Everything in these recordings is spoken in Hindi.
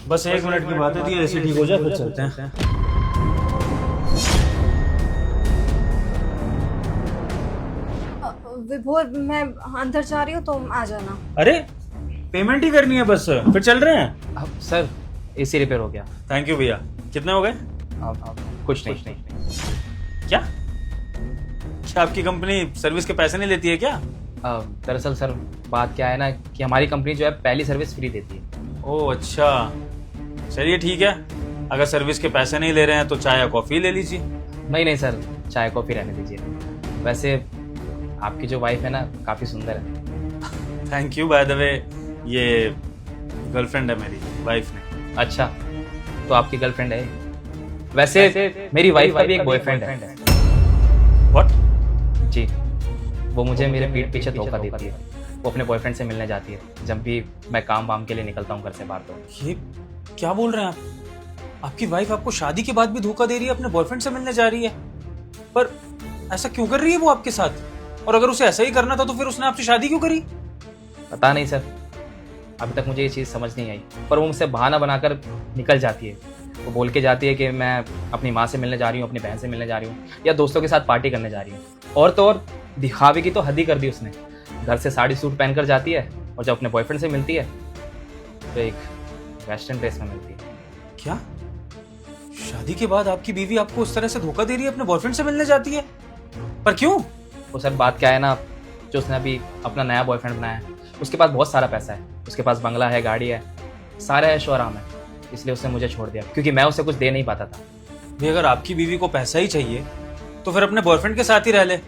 बस 1 मिनट की बात है, ऐसे ठीक हो जाए फिर चलते हैं। विभोर, मैं अंदर जा रही हूँ, तुम आ जाना। अरे पेमेंट ही करनी है बस, फिर चल रहे हैं। अब सर एसी रिपेयर हो गया। थैंक यू भैया। कितने हो गए? अब कुछ नहीं। क्या क्या आपकी कंपनी सर्विस के पैसे नहीं लेती है क्या? दरअसल सर बात क्या है ना कि हमारी कंपनी जो है पहली सर्विस फ्री देती है। ओह अच्छा, चलिए ठीक है। अगर सर्विस के पैसे नहीं ले रहे हैं तो चाय या कॉफी ले लीजिए। नहीं सर, चाय कॉफी रहने दीजिए। वैसे आपकी जो वाइफ है ना काफ़ी सुंदर है। Thank you. By the way, ये गर्लफ्रेंड है मेरी, वाइफ नहीं। अच्छा, तो आपकी गर्लफ्रेंड है? वैसे मेरी वाइफ का भी एक बॉयफ्रेंड है। व्हाट? जी, वो मुझे मेरे पीठ पीछे धोखा देती है। वो अपने बॉयफ्रेंड से मिलने जाती है जब भी मैं काम वाम के लिए निकलता हूँ घर से बाहर। तो ये क्या बोल रहे हैं आप? आपकी वाइफ आपको शादी के बाद भी धोखा दे रही है, अपने बॉयफ्रेंड से मिलने जा रही है? पर ऐसा क्यों कर रही है वो आपके साथ? और अगर उसे ऐसा ही करना था तो फिर उसने आपसे शादी क्यों करी? पता नहीं सर, अभी तक मुझे ये चीज़ समझ नहीं आई। पर वो मुझसे बहाना बनाकर निकल जाती है। वो बोल के जाती है कि मैं अपनी माँ से मिलने जा रही हूँ, अपनी बहन से मिलने जा रही हूँ, या दोस्तों के साथ पार्टी करने जा रही हूँ। और तो और दिखावे की तो हद ही कर दी उसने। घर से साड़ी सूट पहनकर जाती है और जब अपने बॉयफ्रेंड से मिलती है तो एक वेस्टर्न ड्रेस में मिलती है। क्या शादी के बाद आपकी बीवी आपको उस तरह से धोखा दे रही है, अपने बॉयफ्रेंड से मिलने जाती है? पर क्यों? वो सर बात क्या है ना, जो उसने अभी अपना नया बॉयफ्रेंड बनाया है उसके पास बहुत सारा पैसा है, उसके पास बंगला है, गाड़ी है, सारा ऐशो आराम है। इसलिए उसने मुझे छोड़ दिया क्योंकि मैं उसे कुछ दे नहीं पाता था। भाई अगर आपकी बीवी को पैसा ही चाहिए तो फिर अपने बॉयफ्रेंड के साथ ही रह ले।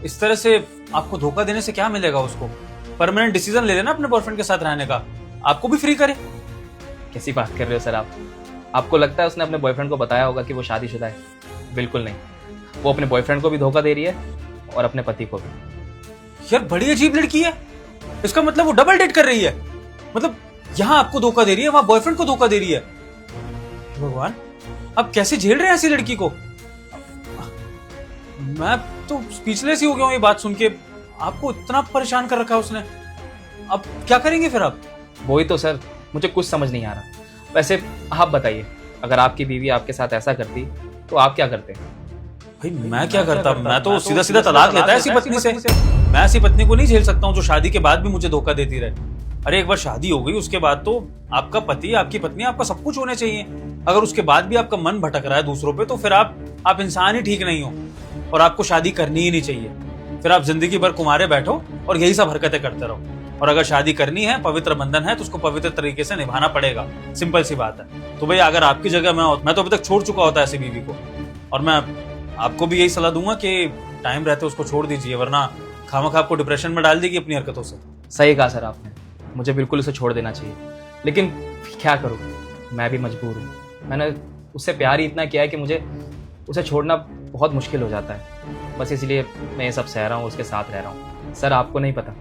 इस तरह से आपको धोखा देने से क्या मिलेगा उसको? परमानेंट डिसीजन ले लेना अपने बॉयफ्रेंड के साथ रहने का, आपको भी फ्री करे। कैसी बात कर रहे हो सर आप? आपको लगता है उसने अपने बॉयफ्रेंड को बताया होगा कि वो शादीशुदा है? बिल्कुल नहीं, वो अपने बॉयफ्रेंड को भी धोखा दे रही है और अपने पति को भी। यार बड़ी अजीब लड़की है। इसका मतलब वो डबल डेट कर रही है, मतलब यहाँ आपको धोखा दे रही है, वहां बॉयफ्रेंड को धोखा दे रही है। भगवान, आप कैसे झेल रहे हैं ऐसी लड़की को? मैं तो स्पीचलेस ही हो गया हूँ ये बात सुन के। आपको इतना परेशान कर रखा है उसने, अब क्या करेंगे फिर आप? वही तो सर, मुझे कुछ समझ नहीं आ रहा। वैसे आप बताइए, अगर आपकी बीवी आपके साथ ऐसा करती तो आप क्या करते? भाई मैं क्या करता? मैं तो सीधा सीधा तलाक लेता है ऐसी पत्नी से। मैं ऐसी पत्नी को नहीं झेल सकता हूँ जो शादी के बाद भी मुझे धोखा देती रहे। अरे एक बार शादी हो गई उसके बाद तो आपका पति, आपकी पत्नी, आपका सब कुछ होने चाहिए। अगर उसके बाद भी आपका मन भटक रहा है दूसरों पे तो फिर आप इंसान ही ठीक नहीं हो और आपको शादी करनी ही नहीं चाहिए। फिर आप जिंदगी भर कुंवारे बैठो और यही सब हरकतें करते रहो। और अगर शादी करनी है, पवित्र बंधन है, तो उसको पवित्र तरीके से निभाना पड़ेगा। सिंपल सी बात है। तो भाई अगर आपकी जगह मैं तो अभी तक छोड़ चुका होता ऐसी बीवी को। और मैं आपको भी यही सलाह दूंगा कि टाइम रहते उसको छोड़ दीजिए, वरना खामखा आपको डिप्रेशन में डाल देगी अपनी हरकतों से। सही कहा सर आपने, मुझे बिल्कुल उसे छोड़ देना चाहिए। लेकिन क्या करूं, मैं भी मजबूर हूं। मैंने उससे प्यार ही इतना किया है कि मुझे उसे छोड़ना बहुत मुश्किल हो जाता है। बस इसलिए मैं ये सब सह रहा हूँ, उसके साथ रह रहा हूँ। सर आपको नहीं पता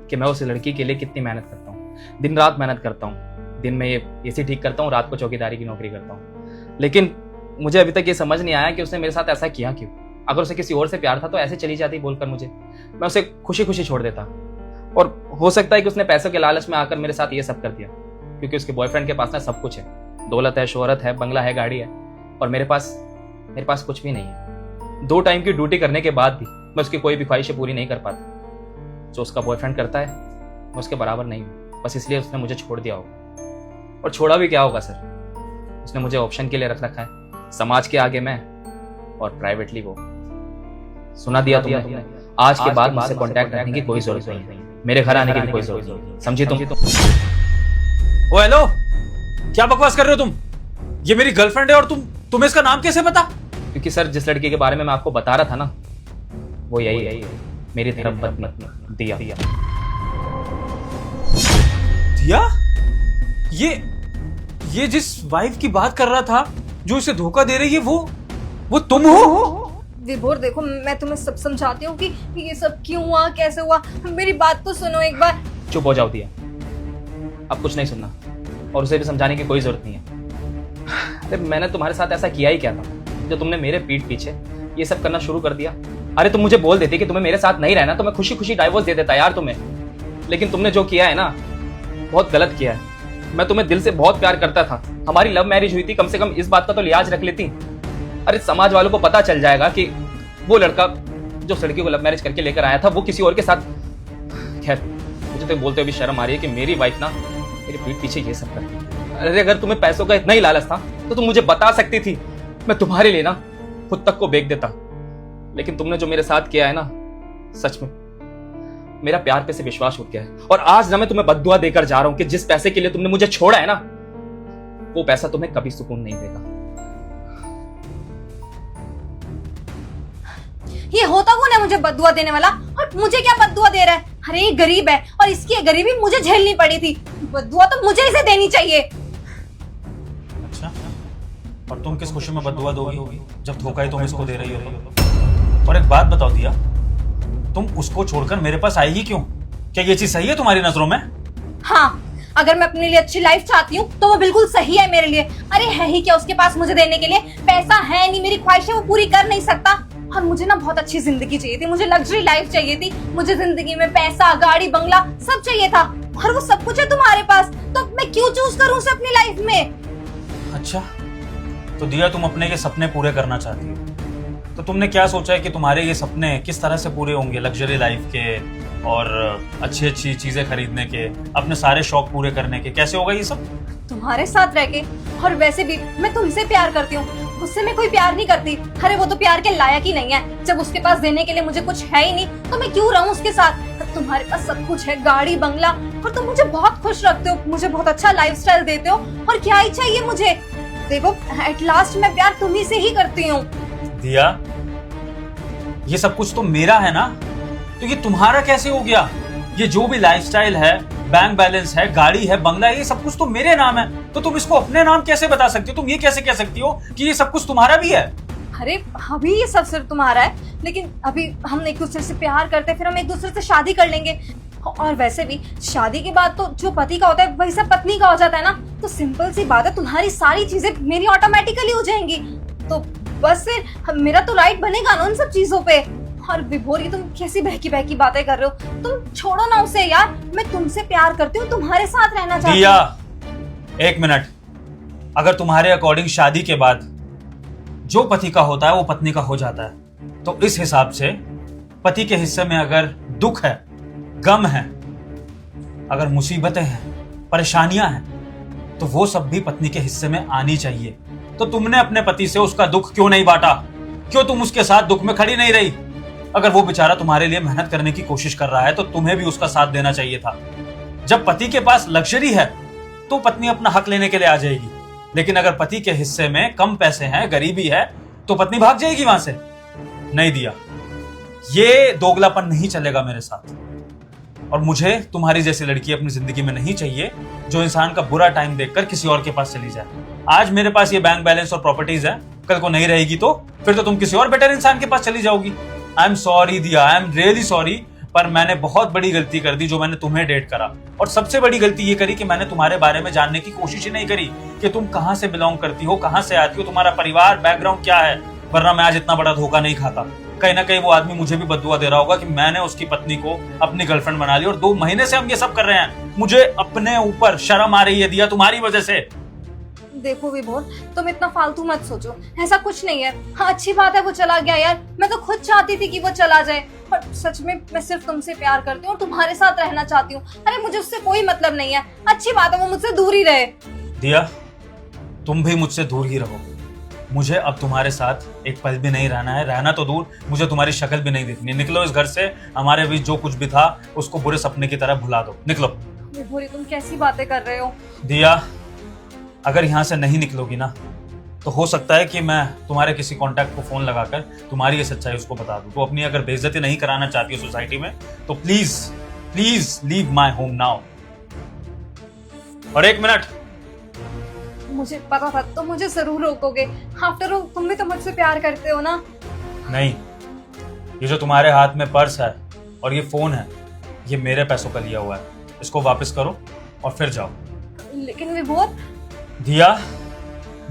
कि मैं उस लड़की के लिए कितनी मेहनत करता हूँ। दिन रात मेहनत करता हूँ। दिन में ये एसी ठीक करता हूँ, रात को चौकीदारी की नौकरी करता हूँ। लेकिन मुझे अभी तक ये समझ नहीं आया कि उसने मेरे साथ ऐसा किया क्यों। अगर उसे किसी और से प्यार था तो ऐसे चली जाती बोलकर मुझे, मैं उसे खुशी खुशी छोड़ देता। और हो सकता है कि उसने पैसों के लालच में आकर मेरे साथ ये सब कर दिया, क्योंकि उसके बॉयफ्रेंड के पास ना सब कुछ है, दौलत है, शोहरत है, बंगला है, गाड़ी है, और मेरे पास कुछ भी नहीं है। 2 टाइम की ड्यूटी करने के बाद भी मैं उसकी कोई भी ख्वाहिशें पूरी नहीं कर पाता। जो उसका बॉयफ्रेंड करता है मैं उसके बराबर नहीं हूँ। बस इसलिए उसने मुझे छोड़ दिया होगा। और छोड़ा भी क्या होगा सर, उसने मुझे ऑप्शन के लिए रख रखा है। समाज के आगे मैं और प्राइवेटली वो। सुना दिया तुमने, आज के बाद मुझसे कांटेक्ट रखने की कोई जरूरत नहीं है, मेरे घर आने की भी कोई जरूरत नहीं। समझी तुम? ओ हेलो, क्या बकवास कर रहे हो तुम? ये मेरी गर्लफ्रेंड है और तुम्हें इसका नाम कैसे पता? क्योंकि सर जिस लड़की के बारे में मैं आपको बता रहा था ना, वो यही है, मेरी धर्मपत्नी दिया। दिया? ये जिस वाइफ की बात कर रहा था जो इसे धोखा दे रही है, वो तुम हो? विभोर देखो, मैं तुम्हें सब समझाती हूँ कि ये सब क्यों हुआ, कैसे हुआ। मेरी बात तो सुनो एक बार। चुप हो जाओ दिया, अब कुछ नहीं सुनना, और उसे भी समझाने की कोई जरूरत नहीं है। अरे मैंने तुम्हारे साथ ऐसा किया ही क्या था जो तुमने मेरे पीठ पीछे ये सब करना शुरू कर दिया? अरे तुम मुझे बोल देती कि तुम्हें मेरे साथ नहीं रहना तो मैं खुशी खुशी डाइवोर्स दे देता यार तुम्हें। लेकिन तुमने जो किया है ना, बहुत गलत किया है। मैं तुम्हें दिल से बहुत प्यार करता था। हमारी लव मैरिज हुई थी, कम से कम इस बात का तो लिहाज रख लेती। अरे समाज वालों को पता चल जाएगा कि वो लड़का जो लड़की को लव मैरिज करके लेकर आया था वो किसी और के साथ। खैर, मुझे तो बोलते हुए भी शर्म आ रही है कि मेरी वाइफ ना मेरे पीठ पीछे ये सब करती है। अरे अगर तुम्हें पैसों का इतना ही लालच था तो तुम मुझे बता सकती थी, मैं तुम्हारे लिए ना खुद तक को बेच देता। लेकिन तुमने जो मेरे साथ किया है ना, सच में मेरा प्यार पे से विश्वास उठ गया है। और आज ना मैं तुम्हें बद्दुआ देकर जा रहा हूं कि जिस पैसे के लिए तुमने मुझे छोड़ा है ना, वो पैसा तुम्हें कभी सुकून नहीं देगा। ये होता कौन है मुझे बद्दुआ देने वाला? और मुझे क्या बद्दुआ दे रहा है? अरे ये गरीब है और इसकी गरीबी मुझे झेलनी पड़ी थी। बद्दुआ तो मुझे इसे देनी चाहिए। अच्छा, और तुम किस खुशी में बद्दुआ दोगी जब धोखा ही तुम इसको दे रही हो? और एक बात बताओ दिया, तुम उसको छोड़कर मेरे पास आई ही क्यों? क्या ये चीज सही है तुम्हारी नजरों में? हाँ, अगर मैं अपने लिए अच्छी लाइफ चाहती हूँ तो वो बिल्कुल सही है मेरे लिए। अरे है ही क्या उसके पास मुझे देने के लिए? पैसा है नहीं, मेरी ख्वाहिशें वो पूरी कर नहीं सकता। और मुझे ना बहुत अच्छी जिंदगी चाहिए थी, मुझे लग्जरी लाइफ चाहिए थी, मुझे जिंदगी में पैसा, गाड़ी, बंगला सब चाहिए था। और वो सब कुछ है तुम्हारे पास, तो मैं क्यों चूज करूँ उसे अपनी लाइफ में? अच्छा, तो दिया तुम अपने ये सपने पूरे करना चाहती हो, तो तुमने क्या सोचा है कि तुम्हारे ये सपने किस तरह से पूरे होंगे? लग्जरी लाइफ के और अच्छी अच्छी चीजें खरीदने के, अपने सारे शौक पूरे करने के, कैसे होगा ये सब? तुम्हारे साथ रह के। और वैसे भी मैं तुमसे प्यार करती हूँ, उससे मैं कोई प्यार नहीं करती। अरे वो तो प्यार के लायक ही नहीं है। जब उसके पास देने के लिए मुझे कुछ है ही नहीं तो मैं क्यों रहूं उसके साथ? तुम्हारे पास सब कुछ है, गाड़ी, बंगला, और तुम मुझे बहुत खुश रखते हो, मुझे बहुत अच्छा लाइफस्टाइल देते हो। और क्या ही चाहिए मुझे? देखो, एट लास्ट मैं प्यार तुम्ही से ही करती हूँ। दिया, ये सब कुछ तो मेरा है ना, तो ये तुम्हारा कैसे हो गया? ये जो भी लाइफस्टाइल है, बैंक बैलेंस है, गाड़ी है, बंगला है, ये सब कुछ तो मेरे नाम है। तो तुम इसको अपने नाम कैसे बता सकती हो? तुम ये कैसे कह सकती हो कि ये सब कुछ तुम्हारा भी है? अरे अभी ये सब सिर्फ तुम्हारा है, लेकिन अभी हम एक दूसरे से प्यार करते हैं, फिर हम एक दूसरे से शादी कर लेंगे। और वैसे भी शादी के बाद तो जो पति का होता है वही सब पत्नी का हो जाता है ना। तो सिंपल सी बात है, तुम्हारी सारी चीजें मेरी ऑटोमेटिकली हो जाएंगी। तो बस फिर मेरा तो राइट बनेगा ना उन सब चीजों पे। और विभोर, ये तुम कैसी बहकी बहकी बातें कर रहे हो? तुम छोड़ो ना उसे यार, मैं तुमसे प्यार करती हूँ, तुम्हारे साथ रहना चाहती हूँ। दिया, एक मिनट। अगर तुम्हारे अकॉर्डिंग शादी के बाद जो पति का होता है वो पत्नी का हो जाता है, तो इस हिसाब से पति के हिस्से में अगर दुख है, गम है, अगर मुसीबतें हैं, परेशानियां हैं, तो वो सब भी पत्नी के हिस्से में आनी चाहिए। तो तुमने अपने पति से उसका दुख क्यों नहीं बांटा? क्यों तुम उसके साथ दुख में खड़ी नहीं रही? अगर वो बेचारा तुम्हारे लिए मेहनत करने की कोशिश कर रहा है तो तुम्हें भी उसका साथ देना चाहिए था। जब पति के पास लग्जरी है तो पत्नी अपना हक लेने के लिए आ जाएगी, लेकिन अगर पति के हिस्से में कम पैसे हैं, गरीबी है, तो पत्नी भाग जाएगी वहां से। नहीं दिया, ये दोगलापन नहीं चलेगा मेरे साथ। और मुझे तुम्हारी जैसी लड़की अपनी जिंदगी में नहीं चाहिए जो इंसान का बुरा टाइम देखकर किसी और के पास चली जाए। आज मेरे पास ये बैंक बैलेंस और प्रॉपर्टीज है, कल को नहीं रहेगी तो फिर तो तुम किसी और बेटर इंसान के पास चली जाओगी। आई एम सॉरी दिया, आई एम रियली सॉरी, पर मैंने बहुत बड़ी गलती कर दी जो मैंने तुम्हें डेट करा। और सबसे बड़ी गलती ये करी कि मैंने तुम्हारे बारे में जानने की कोशिश ही नहीं करी कि तुम कहां से बिलोंग करती हो, कहां से आती हो, तुम्हारा परिवार, बैकग्राउंड क्या है। वरना मैं आज इतना बड़ा धोखा नहीं खाता। कहीं ना कहीं वो आदमी मुझे भी बद्दुआ दे रहा होगा कि मैंने उसकी पत्नी को अपनी गर्लफ्रेंड बना ली और 2 महीने से हम ये सब कर रहे हैं। मुझे अपने ऊपर शर्म आ रही है दिया, तुम्हारी वजह से। देखो विभोर, तुम इतना फालतू मत सोचो, ऐसा कुछ नहीं है। हाँ, अच्छी बात है वो चला गया यार, मैं तो खुद चाहती थी कि वो चला जाए। और सच में मैं सिर्फ तुमसे प्यार करती हूँ और तुम्हारे साथ रहना चाहती हूँ। अरे मुझे उससे कोई मतलब नहीं है, अच्छी बात है वो मुझसे दूर ही रहे। दिया, तुम भी मुझसे दूर ही रहो। मुझे अब तुम्हारे साथ एक पल भी नहीं रहना है, रहना तो दूर, मुझे तुम्हारी शक्ल भी नहीं देखनी। निकलो इस घर से, हमारे बीच जो कुछ भी था उसको बुरे सपने की तरह भुला दो, निकलो। विभोर, तुम कैसी बातें कर रहे हो? दिया, अगर यहाँ से नहीं निकलोगी ना तो हो सकता है कि मैं तुम्हारे किसी कांटेक्ट को फोन लगाकर तुम्हारी ये सच्चाई उसको बता दूं। तो अपनी अगर बेइज्जती नहीं कराना चाहती हो सोसाइटी में तो please please leave my home now. और 1 मिनट, मुझे पता था तुम मुझे जरूर रोकोगे। आफ्टर ऑल तुम भी तो मुझसे प्यार करते हो ना। नहीं, ये जो तुम्हारे हाथ में पर्स है और ये फोन है, ये मेरे पैसों का लिया हुआ है। इसको वापस करो और फिर जाओ। लेकिन विभोर, दिया,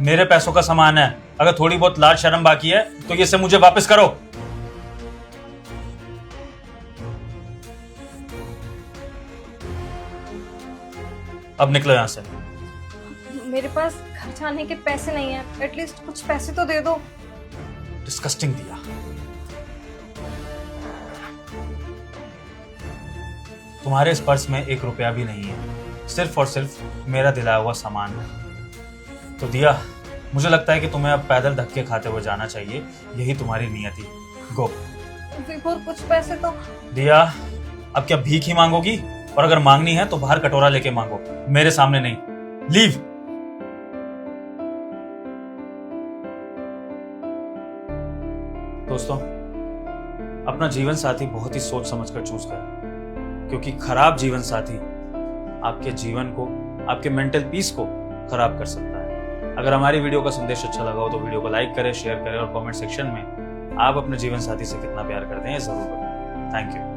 मेरे पैसों का सामान है, अगर थोड़ी बहुत लाज शर्म बाकी है तो ये सब मुझे वापस करो। अब निकलो यहां से। मेरे पास घर जाने के पैसे नहीं है, एटलीस्ट कुछ पैसे तो दे दो। डिस्कस्टिंग दिया। तुम्हारे इस पर्स में 1 रुपया भी नहीं है, सिर्फ और सिर्फ मेरा दिलाया हुआ सामान है। तो दिया, मुझे लगता है कि तुम्हें अब पैदल धक्के खाते हुए जाना चाहिए, यही तुम्हारी नियति। गो। विभोर कुछ पैसे तो। दिया, अब क्या भीख ही मांगोगी? और अगर मांगनी है तो बाहर कटोरा लेके मांगो, मेरे सामने नहीं। लीव। दोस्तों, अपना जीवन साथी बहुत ही सोच समझकर चूज करें, क्योंकि खराब जीवन साथी आपके जीवन को, आपके मेंटल पीस को खराब कर सकता है। अगर हमारी वीडियो का संदेश अच्छा लगा हो तो वीडियो को लाइक करें, शेयर करें और कमेंट सेक्शन में आप अपने जीवन साथी से कितना प्यार करते हैं ये जरूर बताएं। Thank you.